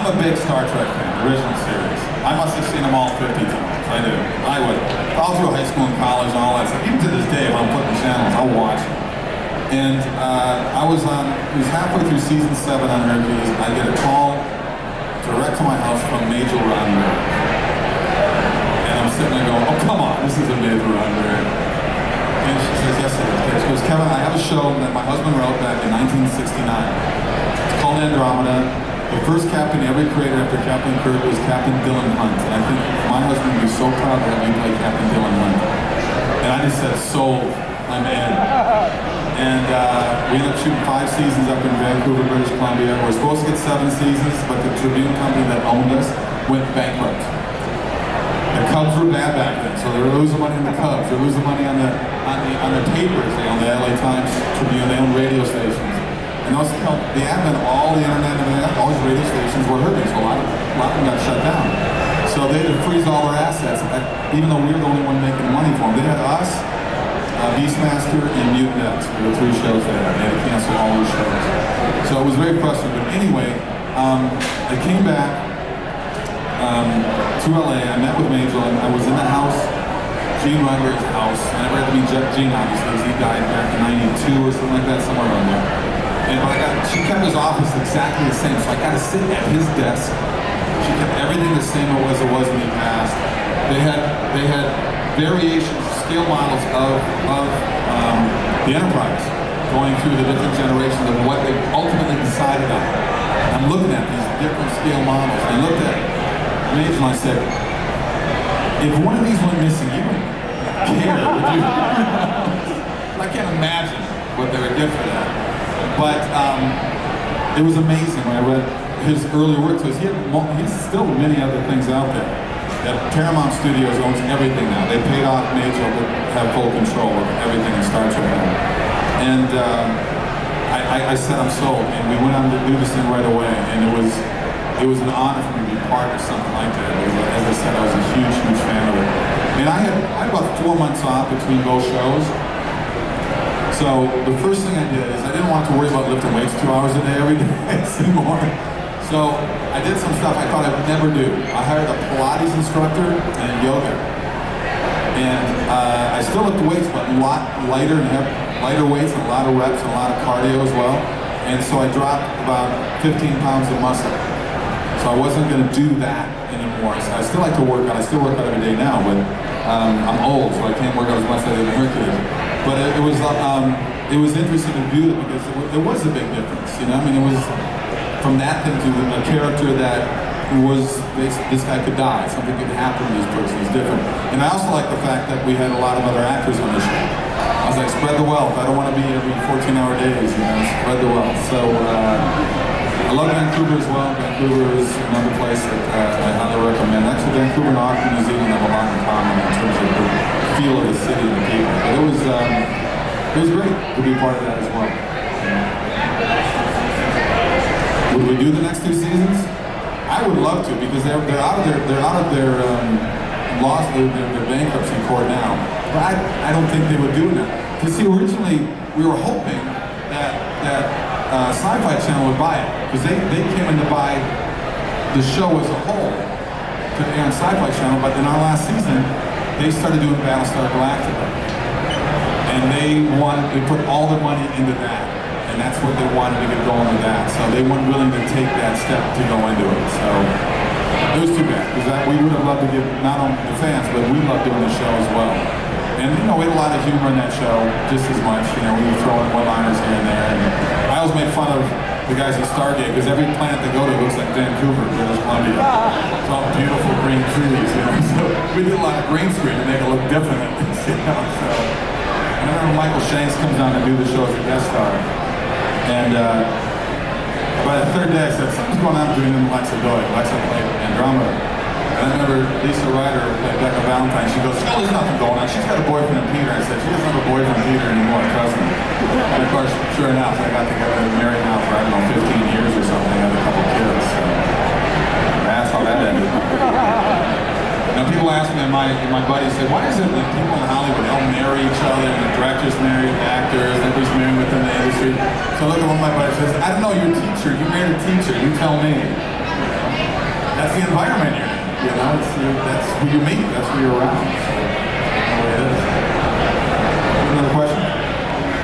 I'm a big Star Trek fan, original series. I must have seen them all 50 times. I do. I would. All through high school and college and all that stuff. Even to this day, if I'm flipping channels, I'll watch it. And it was halfway through season 7 on Hercules. I get a call direct to my house from Major Roddenberry. And I'm sitting there going, oh, come on, this is a Major Roddenberry. And she says, yes, it is. She goes, Kevin, I have a show that my husband wrote back in 1969. It's called Andromeda. The first captain he ever created after Captain Kirk was Captain Dylan Hunt. And I think my husband would be so proud to have me play Captain Dylan Hunt. And I just said, sold, I'm in. And we ended up shooting 5 seasons up in Vancouver, British Columbia. We were supposed to get 7 seasons, but the Tribune company that owned us went bankrupt. The Cubs were bad back then, so they were losing money on the Cubs. They were losing money on the papers. They owned the LA Times, Tribune, they owned radio stations. And those, the advent of all the internet and all these radio stations were hurting, so a lot of them got shut down. So they had to freeze all their assets, even though we were the only one making money for them. They had us, Beastmaster, and Mutant X. We were 3 shows there. They had to cancel all those shows. So it was very frustrating. But anyway, I came back to LA. I met with Major, and I was in the house, Gene Roddenberry's house. I never had to meet Gene, obviously, because he died back in '92 or something like that, somewhere around there. And she kept his office exactly the same, so I got to sit at his desk. She kept everything the same as it was in the past. They had variations, scale models of the Enterprise, going through the different generations of what they ultimately decided on. And I'm looking at these different scale models. And I looked at Major and I said, if one of these went missing, you wouldn't care, would you? I can't imagine what they would get for that. But it was amazing when I read his early work. So he's still many other things out there. That Paramount Studios owns everything now. They paid off Major to have full control of everything in Star Trek now. And I said I'm sold, and we went on to do this thing right away. And it was an honor for me to be part of something like that. As I said, I was a huge, huge fan of it. And I had about 4 months off between both shows. So the first thing I did is I didn't want to worry about lifting weights 2 hours a day every day anymore. So I did some stuff I thought I would never do. I hired a Pilates instructor and yoga. And I still lift weights, but a lot lighter and have lighter weights and a lot of reps and a lot of cardio as well. And so I dropped about 15 pounds of muscle. So I wasn't going to do that anymore. So I still like to work out. I still work out every day now, but I'm old, so I can't work out as much as I did in Hercules. But it was interesting to view it because it was a big difference. You know, I mean, it was from that thing to a character that was this guy could die. Something could happen to this person. It's different. And I also like the fact that we had a lot of other actors on the show. I was like, spread the wealth. I don't want to be every 14-hour days. You know, spread the wealth. So I love Vancouver as well. Vancouver is another place that I highly recommend. Actually, Vancouver and Auckland, New Zealand have a lot in common in terms of the feel of the city and the people. But it was great to be part of that as well. Would we do the next 2 seasons? I would love to, because they're out of their loss, their bankruptcy court now. But I don't think they would do it now. Because see, originally we were hoping that Sci-Fi Channel would buy it, because they came in to buy the show as a whole to air on Sci-Fi Channel. But in our last season, they started doing Battlestar Galactica, and they put all their money into that. And that's what they wanted to get going with that. So they weren't willing to take that step to go into it. So it was too bad, because we would have loved to give not only the fans, but we loved doing the show as well. And you know, we had a lot of humor in that show, just as much. You know, we were throwing one-liners here and there. And I always made fun of the guys at Stargate, because every planet they go to looks like Vancouver, British Columbia. It's all beautiful green trees, you know. So we did a lot of green screen to make it look different, you know. So I remember Michael Shanks comes down to do the show as a guest star. And by the 3rd day I said, something's going on between him and Lexa Doyle. Lexa played Andromeda. And I remember Lisa Ryder played Becca Valentine. She goes, oh, there's nothing going on. She's got a boyfriend in Peter. I said, she doesn't have a boyfriend in Peter anymore, trust me. And of course, sure enough, I got together and married now for, I don't know, 15 years or something. I had a couple kids. So that's how that ended. Now people ask me, and my buddies say, why is it that people in Hollywood, they all marry each other, and the directors marry actors, everybody's married within the industry? So I look at one of my buddies and says, I don't know, you're a teacher, you married a teacher, you tell me. That's the environment you're in. You know, that's who you meet. That's who you're around. So.